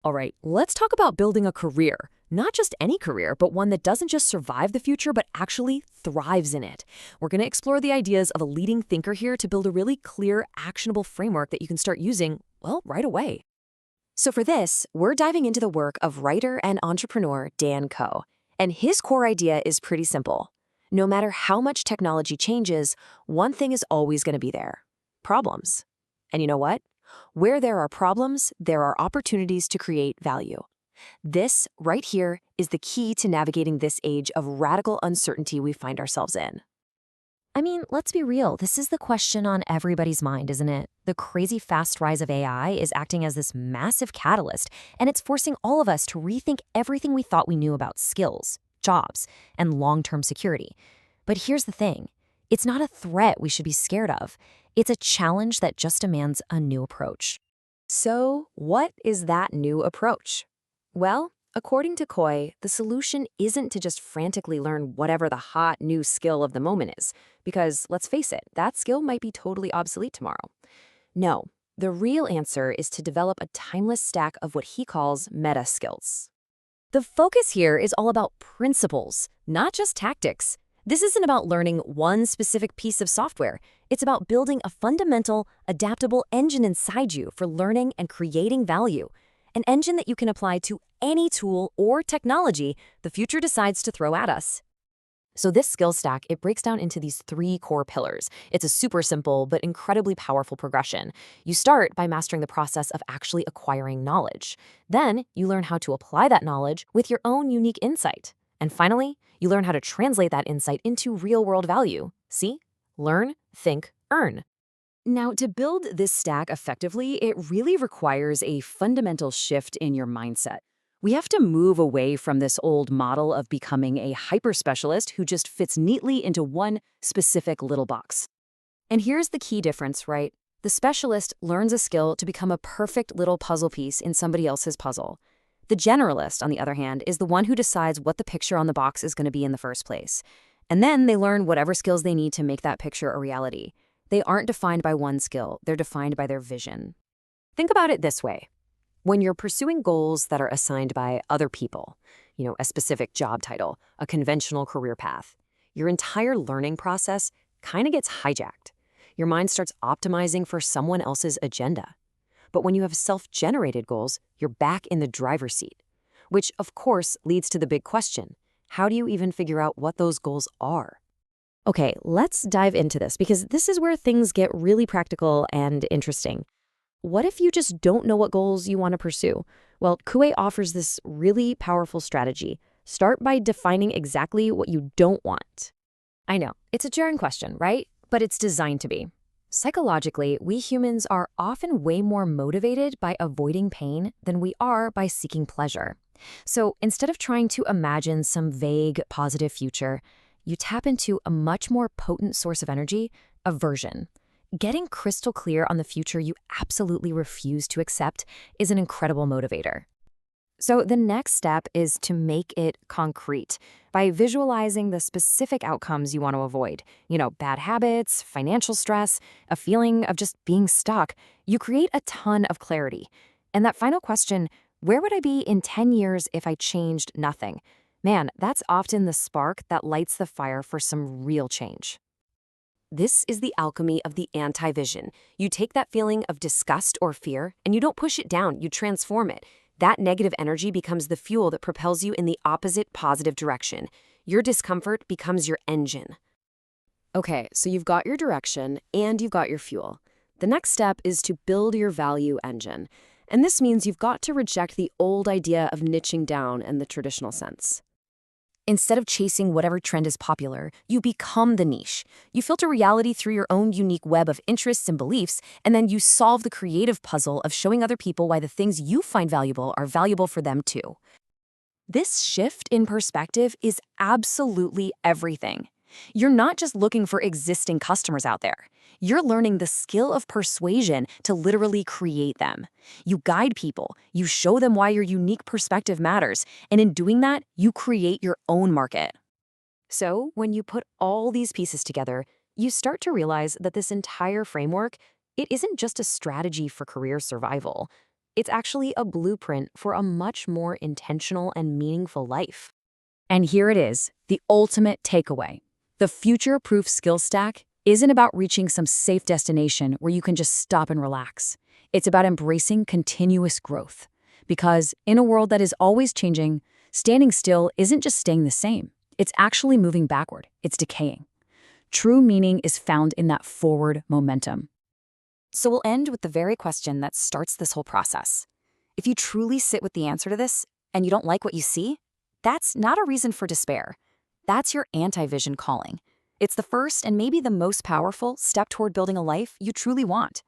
All right, let's talk about building a career. Not just any career, but one that doesn't just survive the future, but actually thrives in it. We're going to explore the ideas of a leading thinker here to build a really clear, actionable framework that you can start using, well, right away. So for this, we're diving into the work of writer and entrepreneur Dan Koe. And his core idea is pretty simple. No matter how much technology changes, one thing is always going to be there: problems. And you know what? Where there are problems, there are opportunities to create value. This, right here, is the key to navigating this age of radical uncertainty we find ourselves in. I mean, let's be real. This is the question on everybody's mind, isn't it? The crazy fast rise of AI is acting as this massive catalyst, and it's forcing all of us to rethink everything we thought we knew about skills, jobs, and long-term security. But here's the thing. It's not a threat we should be scared of. It's a challenge that just demands a new approach. So, what is that new approach? Well, according to Koe, the solution isn't to just frantically learn whatever the hot new skill of the moment is, because let's face it, that skill might be totally obsolete tomorrow. No, the real answer is to develop a timeless stack of what he calls meta skills. The focus here is all about principles, not just tactics. This isn't about learning one specific piece of software. It's about building a fundamental, adaptable engine inside you for learning and creating value. An engine that you can apply to any tool or technology the future decides to throw at us. So this skill stack, it breaks down into these three core pillars. It's a super simple but incredibly powerful progression. You start by mastering the process of actually acquiring knowledge. Then you learn how to apply that knowledge with your own unique insight. And finally, you learn how to translate that insight into real-world value. See? Learn, think, earn. Now, to build this stack effectively, it really requires a fundamental shift in your mindset. We have to move away from this old model of becoming a hyper-specialist who just fits neatly into one specific little box. And here's the key difference, right? The specialist learns a skill to become a perfect little puzzle piece in somebody else's puzzle. The generalist, on the other hand, is the one who decides what the picture on the box is going to be in the first place. And then they learn whatever skills they need to make that picture a reality. They aren't defined by one skill, they're defined by their vision. Think about it this way. When you're pursuing goals that are assigned by other people, a specific job title, a conventional career path, your entire learning process kind of gets hijacked. Your mind starts optimizing for someone else's agenda. But when you have self-generated goals, you're back in the driver's seat, which of course leads to the big question. How do you even figure out what those goals are? Okay, let's dive into this because this is where things get really practical and interesting. What if you just don't know what goals you want to pursue? Well, Koe offers this really powerful strategy. Start by defining exactly what you don't want. I know, it's a jarring question, right? But it's designed to be. Psychologically, we humans are often way more motivated by avoiding pain than we are by seeking pleasure. So instead of trying to imagine some vague, positive future, you tap into a much more potent source of energy, aversion. Getting crystal clear on the future you absolutely refuse to accept is an incredible motivator. So the next step is to make it concrete by visualizing the specific outcomes you want to avoid. Bad habits, financial stress, a feeling of just being stuck. You create a ton of clarity. And that final question, where would I be in 10 years if I changed nothing? Man, that's often the spark that lights the fire for some real change. This is the alchemy of the anti-vision. You take that feeling of disgust or fear, and you don't push it down, you transform it. That negative energy becomes the fuel that propels you in the opposite positive direction. Your discomfort becomes your engine. Okay, so you've got your direction and you've got your fuel. The next step is to build your value engine. And this means you've got to reject the old idea of niching down in the traditional sense. Instead of chasing whatever trend is popular, you become the niche. You filter reality through your own unique web of interests and beliefs, and then you solve the creative puzzle of showing other people why the things you find valuable are valuable for them too. This shift in perspective is absolutely everything. You're not just looking for existing customers out there. You're learning the skill of persuasion to literally create them. You guide people, you show them why your unique perspective matters, and in doing that, you create your own market. So, when you put all these pieces together, you start to realize that this entire framework, it isn't just a strategy for career survival. It's actually a blueprint for a much more intentional and meaningful life. And here it is, the ultimate takeaway. The future-proof skill stack isn't about reaching some safe destination where you can just stop and relax. It's about embracing continuous growth. Because in a world that is always changing, standing still isn't just staying the same. It's actually moving backward. It's decaying. True meaning is found in that forward momentum. So we'll end with the very question that starts this whole process. If you truly sit with the answer to this and you don't like what you see, that's not a reason for despair. That's your anti-vision calling. It's the first and maybe the most powerful step toward building a life you truly want.